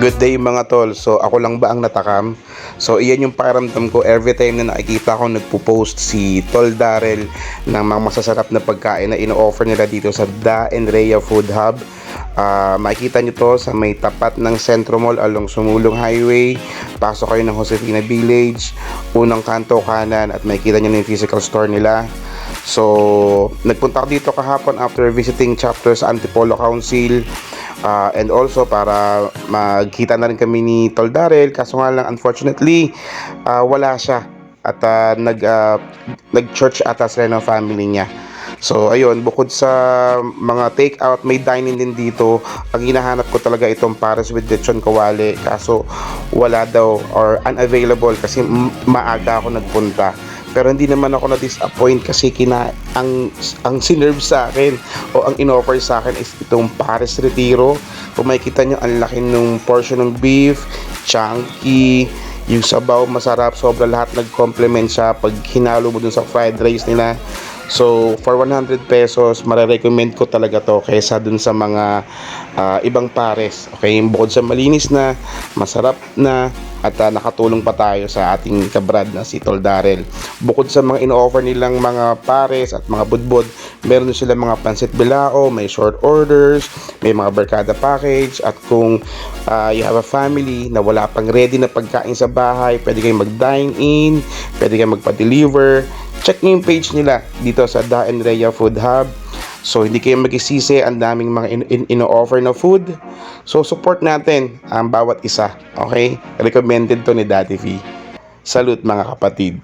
Good day mga tol. So ako lang ba ang natakam? So iyan yung pakiramdam ko every time na nakikita ko nagpo-post si Tol Darrell ng mga masasarap na pagkain na ino-offer nila dito sa Da and Rhea Food Hub. Makikita nyo to sa may tapat ng Centro Mall along Sumulong Highway. Pasok kayo ng Josefina Village, unang kanto kanan, at makikita nyo na yung physical store nila. So nagpunta ako dito kahapon after visiting chapter sa Antipolo Council. And also para magkita na rin kami ni Tol Darrell, kaso nga lang unfortunately wala siya at nag-church ata sila ng family niya. So ayun, bukod sa mga take out, may dining din dito. Ang hinahanap ko talaga itong pares with lechon kawali, kaso wala daw or unavailable kasi maaga ako nagpunta. Pero hindi naman ako na-disappoint kasi ang sinerve sa akin o ang in-offer sa akin is itong pares retiro. Kung makikita nyo, ang laki ng portion ng beef, chunky, yung sabaw masarap, sobra, lahat nag-complement siya pag hinalo mo dun sa fried rice nila. So for 100 pesos, marirecommend ko talaga to kaysa dun sa mga ibang pares. Okay, bukod sa malinis na, masarap na, at nakatulong pa tayo sa ating kabrad na si Tol Darrell. Bukod sa mga ino-offer nilang mga pares at mga budbod, meron din sila mga pansit bilao, may short orders, may mga barkada package, at kung you have a family na wala pang ready na pagkain sa bahay, pwede kayong mag-dine in, pwede kayong magpa-deliver. Check nyo yung page nila dito sa Da and Rhea Food Hub. So hindi kayo magsisisi, ang daming mga ino-offer na food. So support natin ang bawat isa. Okay? Recommended to ni Daddy V. Salute mga kapatid.